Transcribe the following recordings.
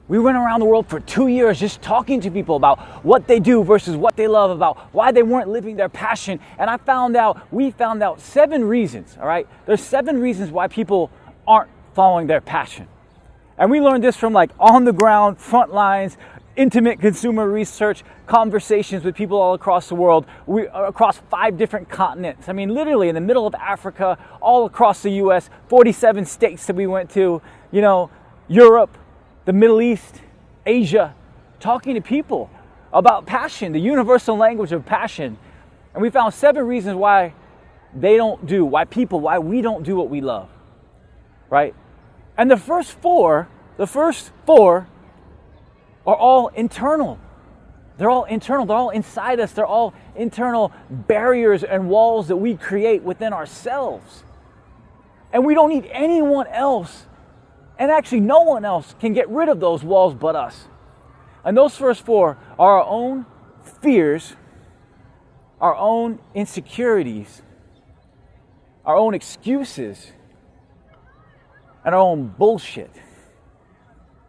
We went around the world for 2 years just talking to people about what they do versus what they love, about why they weren't living their passion. And we found out 7 reasons, all right? There's 7 reasons why people aren't following their passion. And we learned this from like on the ground, front lines, intimate consumer research, conversations with people all across the world, across 5 different continents. I mean, literally in the middle of Africa, all across the US, 47 states that we went to, Europe, the Middle East, Asia, talking to people about passion, the universal language of passion. And we found 7 reasons why we don't do what we love, right? And the first four are all internal. They're all internal. They're all inside us. They're all internal barriers and walls that we create within ourselves. And we don't need anyone else. And actually, no one else can get rid of those walls but us. And those first 4 are our own fears, our own insecurities, our own excuses, and our own bullshit.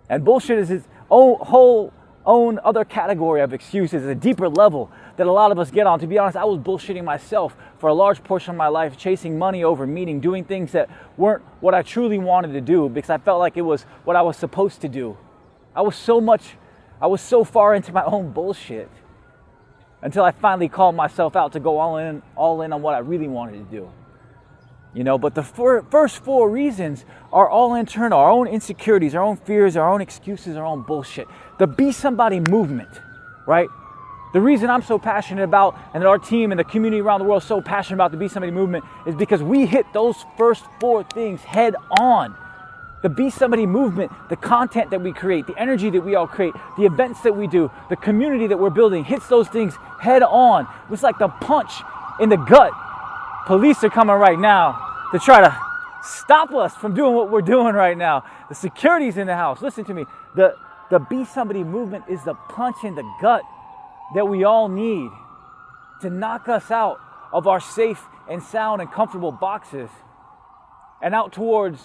And bullshit is its own other category of excuses, a deeper level that a lot of us get on. To be honest, I was bullshitting myself for a large portion of my life, chasing money over meaning, doing things that weren't what I truly wanted to do because I felt like it was what I was supposed to do. I was so far into my own bullshit until I finally called myself out to go all in on what I really wanted to do. But the first 4 reasons are all internal, our own insecurities, our own fears, our own excuses, our own bullshit. The Be Somebody movement, right? The reason I'm so passionate about, and that our team and the community around the world is so passionate about the Be Somebody movement, is because we hit those first 4 things head on. The Be Somebody movement, the content that we create, the energy that we all create, the events that we do, the community that we're building, hits those things head on. It's like the punch in the gut. Police are coming right now to try to stop us from doing what we're doing right now. The security's in the house. Listen to me. The Be Somebody movement is the punch in the gut that we all need to knock us out of our safe and sound and comfortable boxes and out towards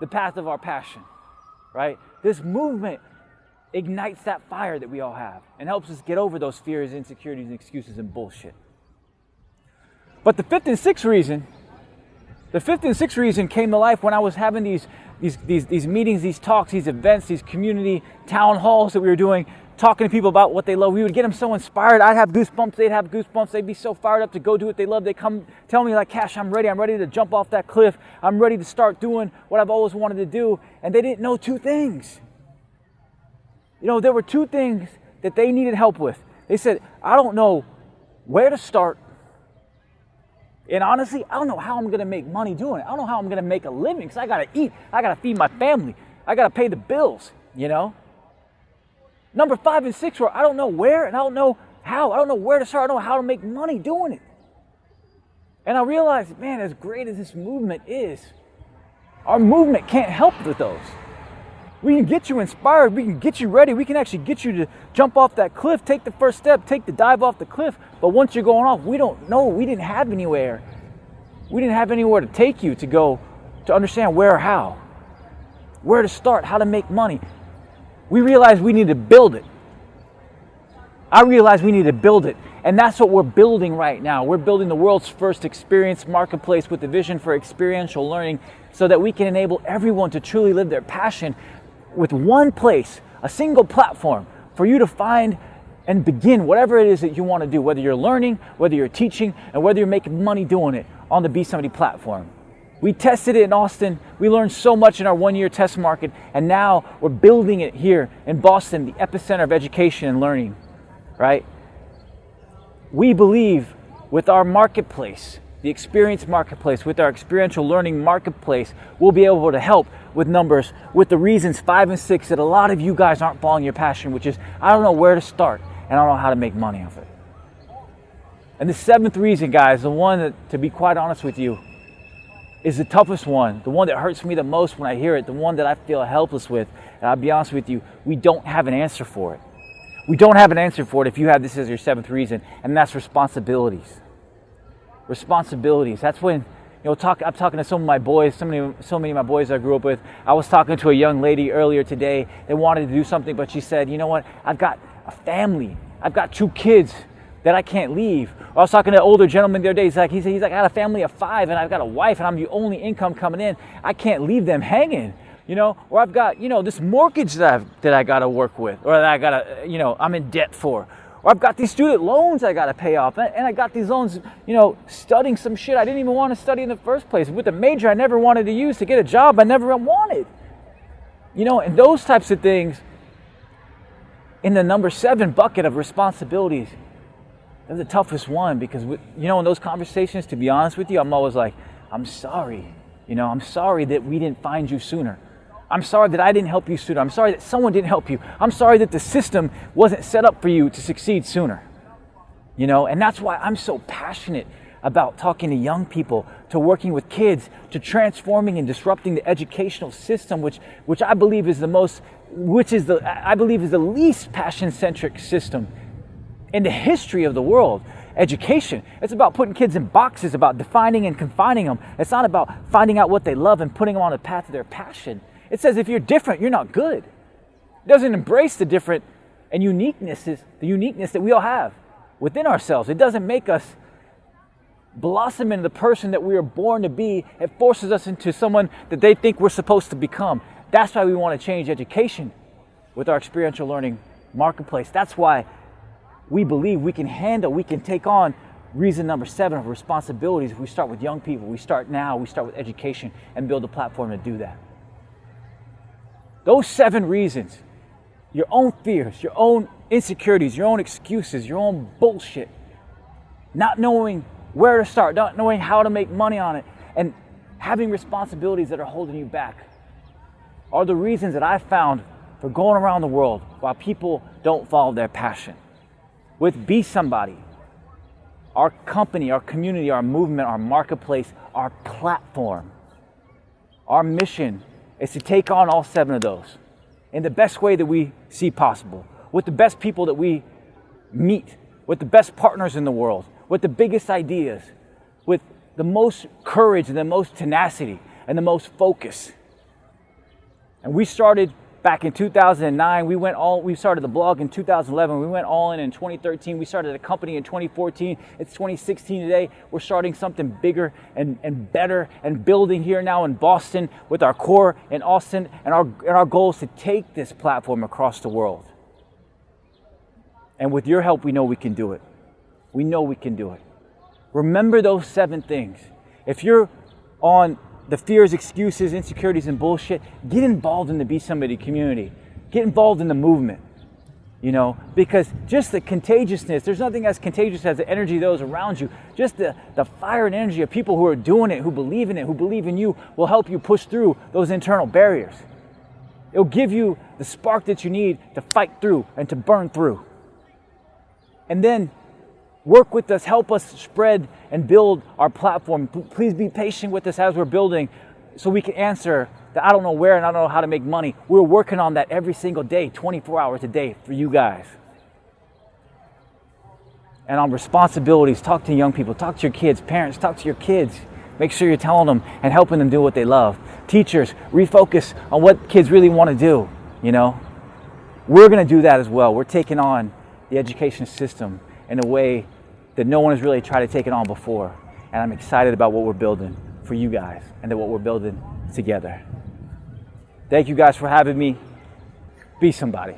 the path of our passion, right? This movement ignites that fire that we all have and helps us get over those fears, insecurities, and excuses and bullshit. But the fifth and sixth reason came to life when I was having these meetings, these talks, these events, these community town halls that we were doing, talking to people about what they love. We would get them so inspired. I'd have goosebumps. They'd have goosebumps. They'd be so fired up to go do what they love. They come tell me like, Kash, I'm ready. I'm ready to jump off that cliff. I'm ready to start doing what I've always wanted to do. And they didn't know 2 things. There were 2 things that they needed help with. They said, I don't know where to start. And honestly, I don't know how I'm going to make money doing it. I don't know how I'm going to make a living because I got to eat. I got to feed my family. I got to pay the bills, Number 5 and 6 were I don't know where and I don't know how. I don't know where to start. I don't know how to make money doing it. And I realized, man, as great as this movement is, our movement can't help with those. We can get you inspired. We can get you ready. We can actually get you to jump off that cliff, take the first step, take the dive off the cliff. But once you're going off, we don't know. We didn't have anywhere. We didn't have anywhere to take you to go to understand where or how, where to start, how to make money. We realized we need to build it. I realized we need to build it. And that's what we're building right now. We're building the world's first experience marketplace with the vision for experiential learning so that we can enable everyone to truly live their passion with one place, a single platform for you to find and begin whatever it is that you want to do, whether you're learning, whether you're teaching, and whether you're making money doing it on the Be Somebody platform. We tested it in Austin. We learned so much in our 1-year test market, and now we're building it here in Boston, the epicenter of education and learning, right? We believe with our marketplace, the experience marketplace, with our experiential learning marketplace, we'll be able to help with numbers, with the reasons 5 and 6 that a lot of you guys aren't following your passion, which is, I don't know where to start, and I don't know how to make money off it. And the 7th reason, guys, the one that, to be quite honest with you, is the toughest one, the one that hurts me the most when I hear it, the one that I feel helpless with. And I'll be honest with you, we don't have an answer for it. We don't have an answer for it if you have this as your 7th reason, and that's responsibilities. Responsibilities. That's when I'm talking to some of my boys, so many of my boys I grew up with. I was talking to a young lady earlier today that wanted to do something, but she said, you know what, I've got a family. I've got 2 kids that I can't leave. Or I was talking to an older gentleman the other day. He's like, I got a family of 5 and I've got a wife and I'm the only income coming in. I can't leave them hanging, or I've got, this mortgage that I got to work with, or that I got to, I'm in debt for. Or I've got these student loans I got to pay off. And I got these loans, studying some shit I didn't even want to study in the first place. With a major I never wanted to use to get a job I never wanted. And those types of things, in the number 7 bucket of responsibilities, that's the toughest one, because, in those conversations, to be honest with you, I'm always like, I'm sorry. I'm sorry that we didn't find you sooner. I'm sorry that I didn't help you sooner. I'm sorry that someone didn't help you. I'm sorry that the system wasn't set up for you to succeed sooner. And that's why I'm so passionate about talking to young people, to working with kids, to transforming and disrupting the educational system, which I believe is the least passion-centric system in the history of the world. Education. It's about putting kids in boxes, about defining and confining them. It's not about finding out what they love and putting them on the path of their passion. It says if you're different, you're not good. It doesn't embrace the different and the uniqueness that we all have within ourselves. It doesn't make us blossom into the person that we were born to be. It forces us into someone that they think we're supposed to become. That's why we want to change education with our experiential learning marketplace. That's why we believe we can take on reason number 7 of responsibilities. If we start with young people, we start with education and build a platform to do that. Those 7 reasons, your own fears, your own insecurities, your own excuses, your own bullshit, not knowing where to start, not knowing how to make money on it, and having responsibilities that are holding you back, are the reasons that I found for going around the world while people don't follow their passion. With Besomebody, our company, our community, our movement, our marketplace, our platform, our mission is to take on all 7 of those in the best way that we see possible, with the best people that we meet, with the best partners in the world, with the biggest ideas, with the most courage and the most tenacity and the most focus. And we started back in 2009. We started the blog in 2011. We went all in 2013. We started a company in 2014. It's 2016 today. We're starting something bigger and better and building here now in Boston with our core in Austin. And our goal is to take this platform across the world. And with your help, we know we can do it. We know we can do it. Remember those 7 things. If you're on the fears, excuses, insecurities, and bullshit, get involved in the Besomebody community. Get involved in the movement, because just the contagiousness, there's nothing as contagious as the energy of those around you. Just the fire and energy of people who are doing it, who believe in it, who believe in you, will help you push through those internal barriers. It'll give you the spark that you need to fight through and to burn through. And then work with us, help us spread and build our platform. Please be patient with us as we're building so we can answer that I don't know where and I don't know how to make money. We're working on that every single day, 24 hours a day for you guys. And on responsibilities, talk to young people, talk to your kids, parents, talk to your kids. Make sure you're telling them and helping them do what they love. Teachers, refocus on what kids really want to do, We're going to do that as well. We're taking on the education system in a way that no one has really tried to take it on before. And I'm excited about what we're building for you guys and that what we're building together. Thank you guys for having me. Be somebody.